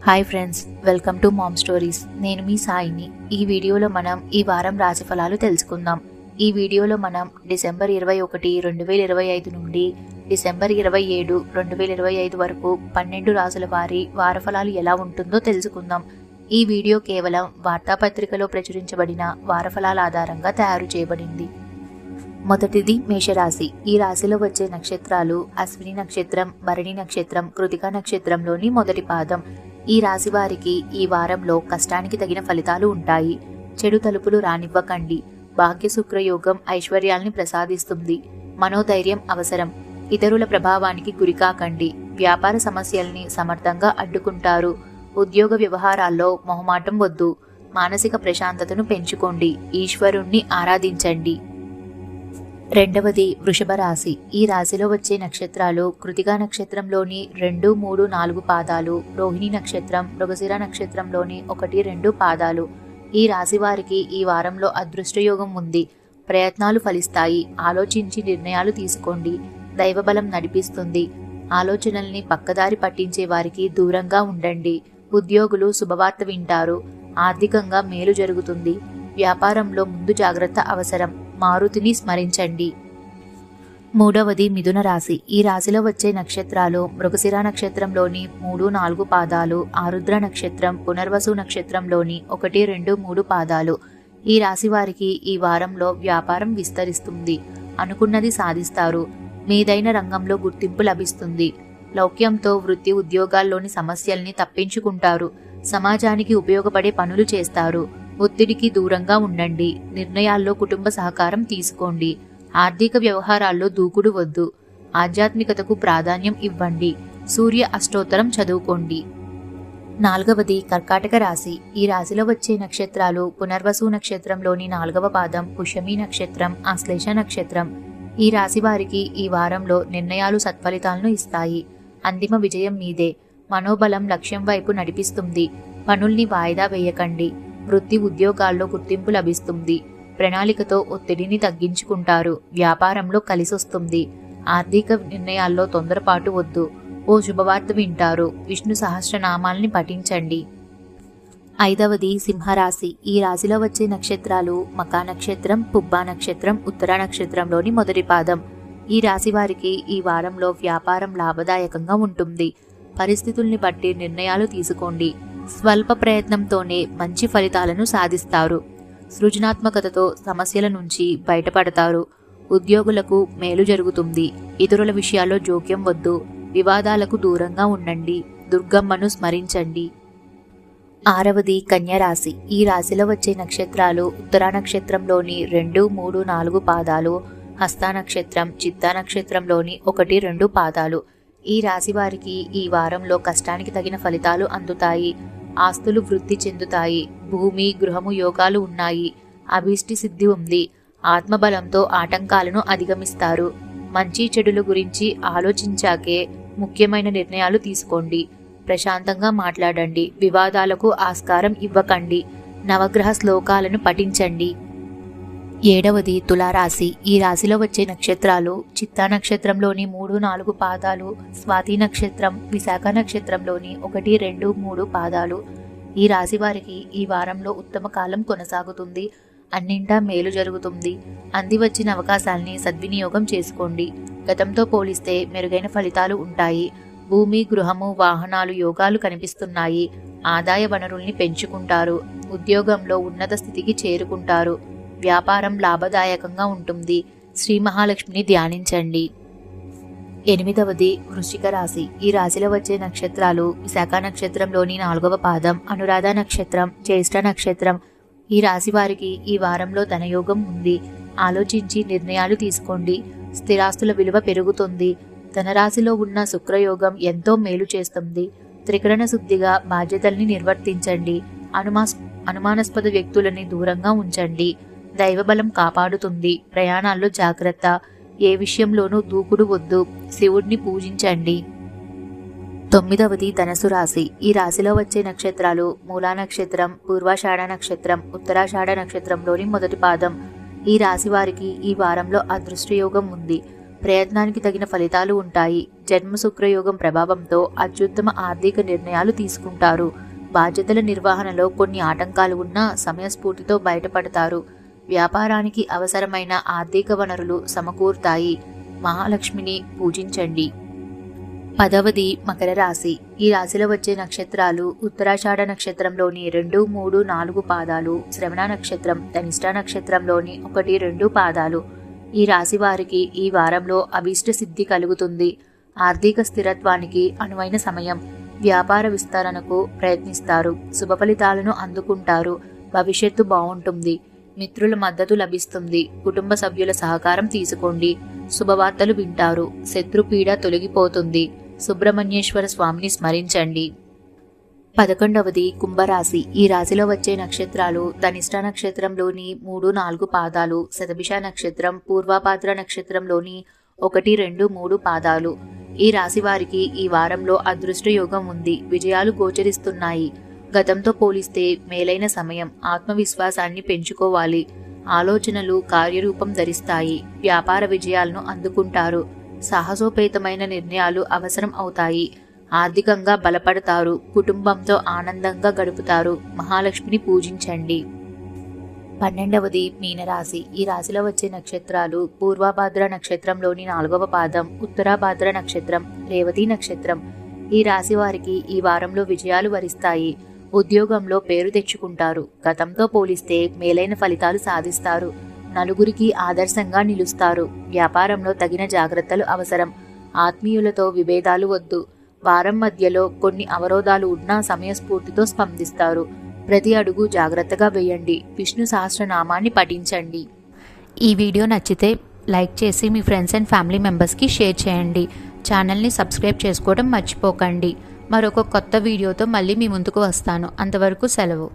Hi friends, welcome to mom stories. నేను మీ సాయిని. ఈ వీడియోలో మనం ఈ వారం రాశి ఫలాలు తెలుసుకుందాం. ఈ వీడియోలో మనం డిసెంబర్ 21, 2025 నుండి డిసెంబర్ 27, 2025 వరకు 12 రాశుల వారి వారఫలాలు ఎలా ఉంటుందో తెలుసుకుందాం. ఈ వీడియో కేవలం వార్తాపత్రికలో ప్రచురించబడిన వారఫలాల ఆధారంగా తయారు చేయబడింది. మొదటిది మేషరాశి. ఈ రాశిలో వచ్చే నక్షత్రాలు అశ్విని నక్షత్రం, భరణి నక్షత్రం, కృతికా నక్షత్రంలోని మొదటి పాదం. ఈ రాశి వారికి ఈ వారంలో కష్టానికి తగిన ఫలితాలు ఉంటాయి. చెడు తలుపులు రానివ్వకండి. భాగ్య శుక్రయోగం ఐశ్వర్యాల్ని ప్రసాదిస్తుంది. మనోధైర్యం అవసరం. ఇతరుల ప్రభావానికి గురికాకండి. వ్యాపార సమస్యల్ని సమర్థంగా అడ్డుకుంటారు. ఉద్యోగ వ్యవహారాల్లో మొహమాటం వద్దు. మానసిక ప్రశాంతతను పెంచుకోండి. ఈశ్వరుణ్ణి ఆరాధించండి. రెండవది వృషభ రాశి. ఈ రాశిలో వచ్చే నక్షత్రాలు కృతికా నక్షత్రంలోని 2, 3, 4 పాదాలు, రోహిణి నక్షత్రం, మృగశిర నక్షత్రంలోని 1, 2 పాదాలు. ఈ రాశి వారికి ఈ వారంలో అదృష్టయోగం ఉంది. ప్రయత్నాలు ఫలిస్తాయి. ఆలోచించి నిర్ణయాలు తీసుకోండి. దైవబలం నడిపిస్తుంది. ఆలోచనల్ని పక్కదారి పట్టించే వారికి దూరంగా ఉండండి. ఉద్యోగులు శుభవార్త వింటారు. ఆర్థికంగా మేలు జరుగుతుంది. వ్యాపారంలో ముందు జాగ్రత్త అవసరం. మారుతిని స్మరించండి. మూడవది మిథున రాశి. ఈ రాశిలో వచ్చే నక్షత్రాలు మృగశిర నక్షత్రంలోని 3, 4 పాదాలు, ఆరుద్ర నక్షత్రం, పునర్వసు నక్షత్రంలోని 1, 2, 3 పాదాలు. ఈ రాశి వారికి ఈ వారంలో వ్యాపారం విస్తరిస్తుంది. అనుకున్నది సాధిస్తారు. మీదైన రంగంలో గుర్తింపు లభిస్తుంది. లౌక్యంతో వృత్తి ఉద్యోగాల్లోని సమస్యల్ని తప్పించుకుంటారు. సమాజానికి ఉపయోగపడే పనులు చేస్తారు. ఒత్తిడికి దూరంగా ఉండండి. నిర్ణయాల్లో కుటుంబ సహకారం తీసుకోండి. ఆర్థిక వ్యవహారాల్లో దూకుడు వద్దు. ఆధ్యాత్మికతకు ప్రాధాన్యం ఇవ్వండి. సూర్య అష్టోత్తరం చదువుకోండి. నాలుగవది కర్కాటక రాశి. ఈ రాశిలో వచ్చే నక్షత్రాలు పునర్వసు నక్షత్రంలోని 4వ పాదం, పుష్యమి నక్షత్రం, ఆశ్లేష నక్షత్రం. ఈ రాశి వారికి ఈ వారంలో నిర్ణయాలు సత్ఫలితాలను ఇస్తాయి. అంతిమ విజయం మీదే. మనోబలం లక్ష్యం వైపు నడిపిస్తుంది. పనుల్ని వాయిదా వేయకండి. వృత్తి ఉద్యోగాల్లో గుర్తింపు లభిస్తుంది. ప్రణాళికతో ఒత్తిడిని తగ్గించుకుంటారు. వ్యాపారంలో కలిసొస్తుంది. ఆర్థిక నిర్ణయాల్లో తొందరపాటు వద్దు. ఓ శుభవార్త వింటారు. విష్ణు సహస్రనామాల్ని పఠించండి. ఐదవది సింహరాశి. ఈ రాశిలో వచ్చే నక్షత్రాలు మకా నక్షత్రం, పుబ్బా నక్షత్రం, ఉత్తర నక్షత్రంలోని మొదటి పాదం. ఈ రాశి వారికి ఈ వారంలో వ్యాపారం లాభదాయకంగా ఉంటుంది. పరిస్థితుల్ని బట్టి నిర్ణయాలు తీసుకోండి. స్వల్ప ప్రయత్నంతోనే మంచి ఫలితాలను సాధిస్తారు. సృజనాత్మకతతో సమస్యల నుంచి బయటపడతారు. ఉద్యోగులకు మేలు జరుగుతుంది. ఇతరుల విషయాల్లో జోక్యం వద్దు. వివాదాలకు దూరంగా ఉండండి. దుర్గమ్మను స్మరించండి. ఆరవది కన్యరాశి. ఈ రాశిలో వచ్చే నక్షత్రాలు ఉత్తర నక్షత్రంలోని 2, 3, 4 పాదాలు, హస్త నక్షత్రం, చిత్తా నక్షత్రంలోని 1, 2 పాదాలు. ఈ రాశి వారికి ఈ వారంలో కష్టానికి తగిన ఫలితాలు అందుతాయి. ఆస్తులు వృద్ధి చెందుతాయి. భూమి, గృహము యోగాలు ఉన్నాయి. అభీష్టి సిద్ధి ఉంది. ఆత్మబలంతో ఆటంకాలను అధిగమిస్తారు. మంచి చెడుల గురించి ఆలోచించాకే ముఖ్యమైన నిర్ణయాలు తీసుకోండి. ప్రశాంతంగా మాట్లాడండి. వివాదాలకు ఆస్కారం ఇవ్వకండి. నవగ్రహ శ్లోకాలను పఠించండి. ఏడవది తులారాశి. ఈ రాశిలో వచ్చే నక్షత్రాలు చిత్తా నక్షత్రంలోని 3, 4 పాదాలు, స్వాతి నక్షత్రం, విశాఖ నక్షత్రంలోని 1, 2, 3 పాదాలు. ఈ రాశి వారికి ఈ వారంలో ఉత్తమ కాలం కొనసాగుతుంది. అన్నింటా మేలు జరుగుతుంది. అంది వచ్చిన అవకాశాల్ని సద్వినియోగం చేసుకోండి. గతంతో పోలిస్తే మెరుగైన ఫలితాలు ఉంటాయి. భూమి, గృహము, వాహనాలు యోగాలు కనిపిస్తున్నాయి. ఆదాయ వనరుల్ని పెంచుకుంటారు. ఉద్యోగంలో ఉన్నత స్థితికి చేరుకుంటారు. వ్యాపారం లాభదాయకంగా ఉంటుంది. శ్రీ మహాలక్ష్మిని ధ్యానించండి. ఎనిమిదవది వృశ్చిక రాశి. ఈ రాశిలో వచ్చే నక్షత్రాలు విశాఖ నక్షత్రంలోని 4వ పాదం, అనురాధ నక్షత్రం, జ్యేష్ఠ నక్షత్రం. ఈ రాశి వారికి ఈ వారంలో ధనయోగం ఉంది. ఆలోచించి నిర్ణయాలు తీసుకోండి. స్థిరాస్తుల విలువ పెరుగుతుంది. ధనరాశిలో ఉన్న శుక్రయోగం ఎంతో మేలు చేస్తుంది. త్రికరణ శుద్ధిగా బాధ్యతల్ని నిర్వర్తించండి. అనుమానాస్పద వ్యక్తులని దూరంగా ఉంచండి. దైవబలం కాపాడుతుంది. ప్రయాణాల్లో జాగ్రత్త. ఏ విషయంలోనూ దూకుడు వద్దు. శివుడిని పూజించండి. తొమ్మిదవది ధనసు రాశి. ఈ రాశిలో వచ్చే నక్షత్రాలు మూలా నక్షత్రం, పూర్వాషాఢ నక్షత్రం, ఉత్తరాషాఢ నక్షత్రంలోని మొదటి పాదం. ఈ రాశి వారికి ఈ వారంలో అదృష్టయోగం ఉంది. ప్రయత్నానికి తగిన ఫలితాలు ఉంటాయి. జన్మ శుక్రయోగం ప్రభావంతో అత్యుత్తమ ఆర్థిక నిర్ణయాలు తీసుకుంటారు. బాధ్యతల నిర్వహణలో కొన్ని ఆటంకాలు ఉన్నా సమయస్ఫూర్తితో బయటపడతారు. వ్యాపారానికి అవసరమైన ఆర్థిక వనరులు సమకూరుతాయి. మహాలక్ష్మిని పూజించండి. 10వది మకర రాశి. ఈ రాశిలో వచ్చే నక్షత్రాలు ఉత్తరాషాఢ నక్షత్రంలోని 2, 3, 4 పాదాలు, శ్రవణ నక్షత్రం, ధనిష్ట నక్షత్రంలోని 1, 2 పాదాలు. ఈ రాశి వారికి ఈ వారంలో అభీష్ట సిద్ధి కలుగుతుంది. ఆర్థిక స్థిరత్వానికి అనువైన సమయం. వ్యాపార విస్తరణకు ప్రయత్నిస్తారు. శుభ ఫలితాలను అందుకుంటారు. భవిష్యత్తు బాగుంటుంది. మిత్రుల మద్దతు లభిస్తుంది. కుటుంబ సభ్యుల సహకారం తీసుకోండి. శుభవార్తలు వింటారు. శత్రుపీడ తొలగిపోతుంది. సుబ్రహ్మణ్యేశ్వర స్వామిని స్మరించండి. 11వది కుంభరాశి. ఈ రాశిలో వచ్చే నక్షత్రాలు ధనిష్ట నక్షత్రంలోని 3, 4 పాదాలు, శతభిష నక్షత్రం, పూర్వభాద్ర నక్షత్రంలోని 1, 2, 3 పాదాలు. ఈ రాశి వారికి ఈ వారంలో అదృష్ట యోగం ఉంది. విజయాలు గోచరిస్తున్నాయి. గతంతో పోలిస్తే మేలైన సమయం. ఆత్మవిశ్వాసాన్ని పెంచుకోవాలి. ఆలోచనలు కార్యరూపం ధరిస్తాయి. వ్యాపార విజయాలను అందుకుంటారు. సాహసోపేతమైన నిర్ణయాలు అవసరం అవుతాయి. ఆర్థికంగా బలపడతారు. కుటుంబంతో ఆనందంగా గడుపుతారు. మహాలక్ష్మిని పూజించండి. 12వది మీనరాశి. ఈ రాశిలో వచ్చే నక్షత్రాలు పూర్వభాద్ర నక్షత్రంలోని 4వ పాదం, ఉత్తరాభాద్ర నక్షత్రం, రేవతి నక్షత్రం. ఈ రాశి వారికి ఈ వారంలో విజయాలు వరిస్తాయి. ఉద్యోగంలో పేరు తెచ్చుకుంటారు. గతంతో పోలిస్తే మేలైన ఫలితాలు సాధిస్తారు. నలుగురికి ఆదర్శంగా నిలుస్తారు. వ్యాపారంలో తగిన జాగ్రత్తలు అవసరం. ఆత్మీయులతో విభేదాలు వద్దు. వారం మధ్యలో కొన్ని అవరోధాలు ఉన్నా సమయస్ఫూర్తితో స్పందిస్తారు. ప్రతి అడుగు జాగ్రత్తగా వేయండి. విష్ణు సహస్రనామాన్ని పఠించండి. ఈ వీడియో నచ్చితే లైక్ చేసి మీ ఫ్రెండ్స్ అండ్ ఫ్యామిలీ మెంబర్స్కి షేర్ చేయండి. ఛానల్ని సబ్స్క్రైబ్ చేసుకోవడం మర్చిపోకండి. మరొక కొత్త వీడియోతో మళ్ళీ మీ ముందుకు వస్తాను. అంతవరకు సెలవు.